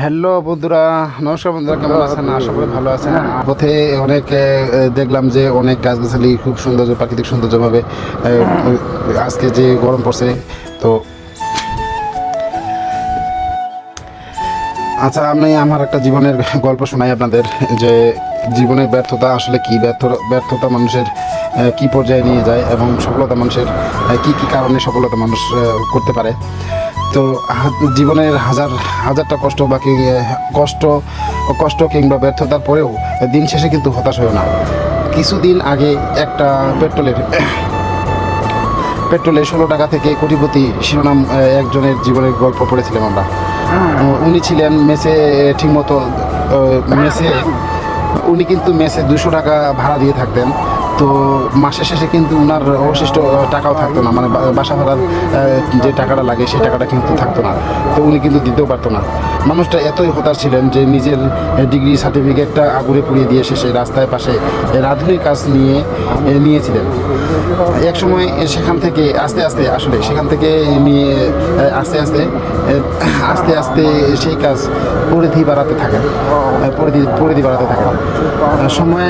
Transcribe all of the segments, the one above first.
Hello বন্ধুরা, নমস্কার বন্ধুরা, কেমন আছেন? আশা করি ভালো আছেন। পথে অনেক দেখলাম যে অনেক গাছগাছালি খুব সৌন্দর্য, প্রাকৃতিক সৌন্দর্যভাবে আজকে যে গরম পড়ছে। তো আচ্ছা, আমি আমার একটা জীবনের গল্প শোনাই আপনাদের, যে জীবনের ব্যর্থতা আসলে কি, ব্যর্থতা মানুষের কি পর্যায়ে নিয়ে যায় এবং সফলতা মানুষের কি কি কারণে সফলতা মানুষ করতে পারে। তো জীবনের হাজারটা কষ্ট বা কষ্ট কিংবা ব্যর্থতার পরেও দিন শেষে কিন্তু হতাশ হয়েও না। কিছুদিন আগে একটা পেট্রোলে 16 টাকা থেকে কোটিপতি শিরোনাম একজনের জীবনের গল্প পড়েছিলাম আমরা। উনি ছিলেন মেসে ঠিকমতো মেসে উনি কিন্তু মেসে 200 টাকা ভাড়া দিয়ে থাকতেন। তো মাসের শেষে কিন্তু ওনার অবশিষ্ট টাকাও থাকতো না, মানে বাসা ভাড়ার যে টাকাটা লাগে সেই টাকাটা কিন্তু থাকতো না। তো উনি কিন্তু দিতেও পারতো না। মানুষটা এতই হতাশ ছিলেন যে নিজের ডিগ্রি সার্টিফিকেটটা আগুনে পুড়িয়ে দিয়ে শেষে রাস্তায় পাশে রাঁধুনির কাজ নিয়েছিলেন। এক সময় সেখান থেকে আস্তে আস্তে সেই কাজ পরিধি বাড়াতে থাকেন। সময়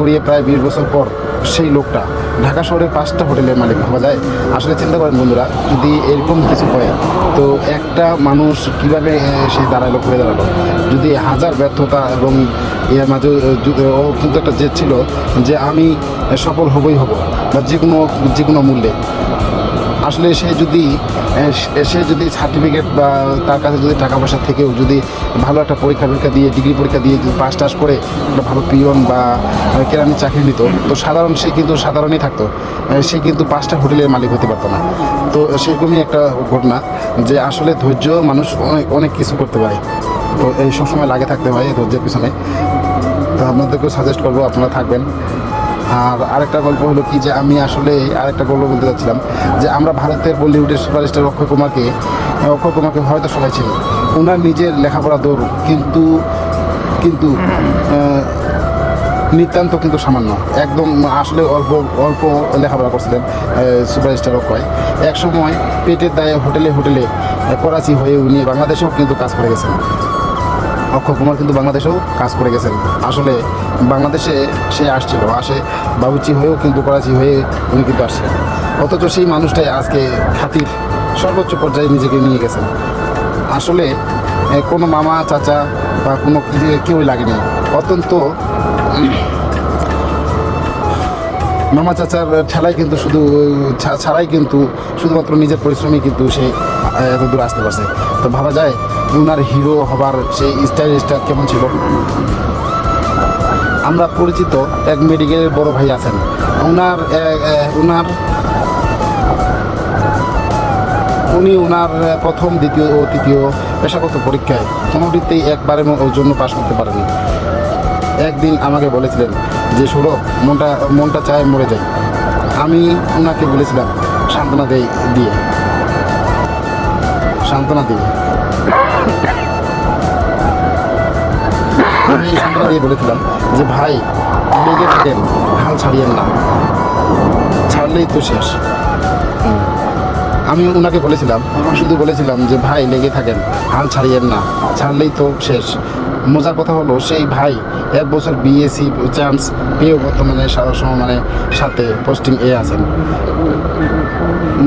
গড়িয়ে প্রায় 20 বছর পর সেই লোকটা ঢাকা শহরের 5টা হোটেলের মালিক ভাবা যায়। আসলে চিন্তা করেন বন্ধুরা, যদি এরকম কিছু হয় তো একটা মানুষ কীভাবে সে ঘুরে দাঁড়ালো। যদি হাজার ব্যর্থতা এবং এর মাঝে ও কিন্তু একটা জেদ ছিল যে আমি সফল হবই হব, বা যে কোনো মূল্যে। আসলে সে যদি সার্টিফিকেট বা তার কাছে যদি টাকা পয়সা থেকেও যদি ভালো একটা পরীক্ষা দিয়ে ডিগ্রি পরীক্ষা দিয়ে যদি পাস করে একটা ভালো পিয়ন বা কেরানির চাকরি নিত, তো সে কিন্তু সাধারণই থাকতো। সে কিন্তু 5টা হোটেলের মালিক হতে পারতো না। তো সেরকমই একটা ঘটনা, যে আসলে ধৈর্য মানুষ অনেক কিছু করতে পারে। তো এই সবসময় লাগে থাকতে হয় ধৈর্যের পিছনে। তো আপনাদেরকেও সাজেস্ট করবো আপনারা থাকবেন। আর আরেকটা গল্প হলো কি, যে আমি আসলে আরেকটা গল্প বলতে চাচ্ছিলাম, যে আমরা ভারতের বলিউডের সুপারস্টার অক্ষয় কুমারকে হয়তো সবাই ছিল। ওনার নিজের লেখাপড়া দৌড় কিন্তু নিতান্ত কিন্তু সামান্য, একদম আসলে অল্প লেখাপড়া করছিলেন সুপারস্টার অক্ষয়। এক সময় পেটের দায়ে হোটেলে করাচি হয়ে উনি বাংলাদেশেও কিন্তু কাজ করে গেছেন। অক্ষয় কুমার কিন্তু বাংলাদেশেও কাজ করে গেছেন। আসলে বাংলাদেশে সে আসে বাবুচি হয়েও কিন্তু করাচি হয়ে উনি কিন্তু আসছেন। অথচ সেই মানুষটাই আজকে খ্যাতির সর্বোচ্চ পর্যায়ে নিজেকে নিয়ে গেছেন। আসলে কোনো মামা চাচা বা কোনো কেউই লাগেনি। অত্যন্ত মামা চাচার ঠেলায় কিন্তু ছাড়াই কিন্তু শুধুমাত্র নিজের পরিশ্রমই কিন্তু সে এত দূর আসতে পারছে। তো ভাবা যায় ওনার হিরো হবার সেই স্টাইলটা কেমন ছিল। আমরা পরিচিত এক মেডিকেলের বড় ভাই আছেন। উনি ওনার প্রথম, দ্বিতীয় ও তৃতীয় পেশাগত পরীক্ষায় কোনোটিতেই একবারের জন্য পাশ করতে পারেনি। একদিন আমাকে বলেছিলেন যে সৌরভ, মনটা চায় মরে যাই। আমি ওনাকে বলেছিলাম সান্ত্বনা দিয়ে বলেছিলাম যে ভাই, লেগে থাকেন, হাল ছাড়িয়েন না, ছাড়লেই তো শেষ। আমি ওনাকে শুধু বলেছিলাম যে ভাই, লেগে থাকেন, হাল ছাড়িয়েন না, ছাড়লেই তো শেষ। মজার কথা হলো, সেই ভাই 1 বছর বিএসসি চান্স পেয়েও বর্তমানে সাথে পোস্টিং আছেন।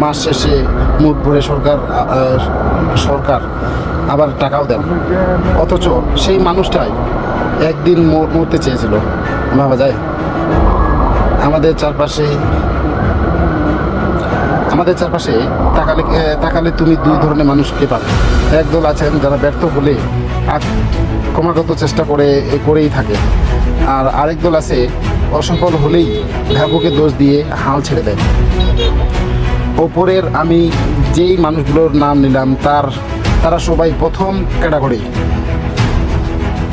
মাস শেষে মুঠ ভরে সরকার আবার টাকাও দেন। অথচ সেই মানুষটাই একদিন মরতে চেয়েছিল। ভাবা যায়। আমাদের চারপাশে তাকালে তুমি 2 ধরনের মানুষকে পাবে। একদল আছেন যারা ব্যর্থ হলে ক্রমাগত চেষ্টা করেই থাকে, আর আরেক দল আছে অসফল হলেই ভাগ্যকে দোষ দিয়ে হাল ছেড়ে দেয়। ওপরের আমি যেই মানুষগুলোর নাম নিলাম তারা সবাই প্রথম ক্যাটাগরি।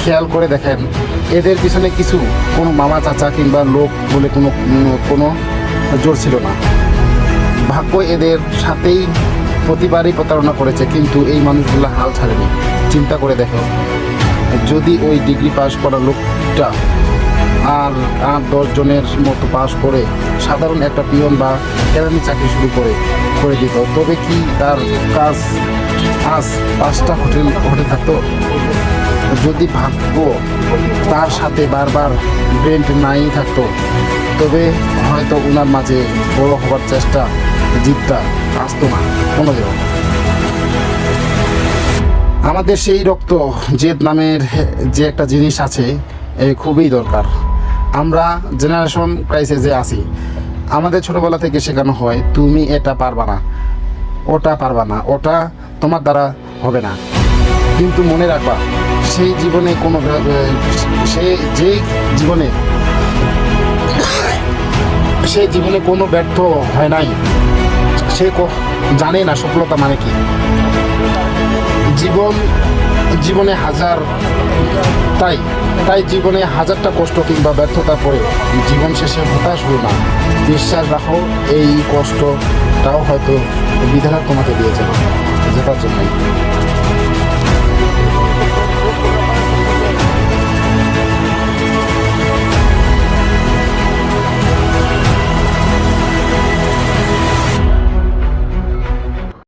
খেয়াল করে দেখেন, এদের পিছনে কোনো মামা চাচা কিংবা লোক বলে কোনো জোর ছিল না। ভাগ্য এদের সাথেই প্রতিবারই প্রতারণা করেছে, কিন্তু এই মানুষগুলো হাল ছাড়েনি। চিন্তা করে দেখো, যদি ওই ডিগ্রি পাস করা লোকটা আর 8-10 জনের মতো পাস করে সাধারণ একটা পিয়ন বা কেরানি চাকরি শুরু করে দিত, তবে কি তার কাজ আজ 5টা হোটেল থাকতো? যদি ভাগ্য তার সাথে বারবার ব্রেন্ট নাই থাকতো, তবে হয়তো ওনার মাঝে বড় হবার চেষ্টা জিতটা আসতো না কোনোদিন। আমাদের সেই রক্ত জেদ নামের যে একটা জিনিস আছে, খুবই দরকার। আমরা জেনারেশন ক্রাইসিসে আছি। আমাদের ছোটোবেলা থেকে শেখানো হয় তুমি এটা পারবা না, ওটা পারবা না, ওটা তোমার দ্বারা হবে না। কিন্তু মনে রাখবা, সেই জীবনে কোনো সেই জীবনে কোনো ব্যর্থ হয় নাই, সে জানে না সফলতা মানে কি। জীবনে তাই জীবনে হাজারটা কষ্ট কিংবা ব্যর্থতা পরে জীবন শেষে হতাশ হো না। বিশ্বাস রাখো, এই কষ্টটাও হয়তো বিধাতা তোমাকে দিয়েছে জেতার জন্যই।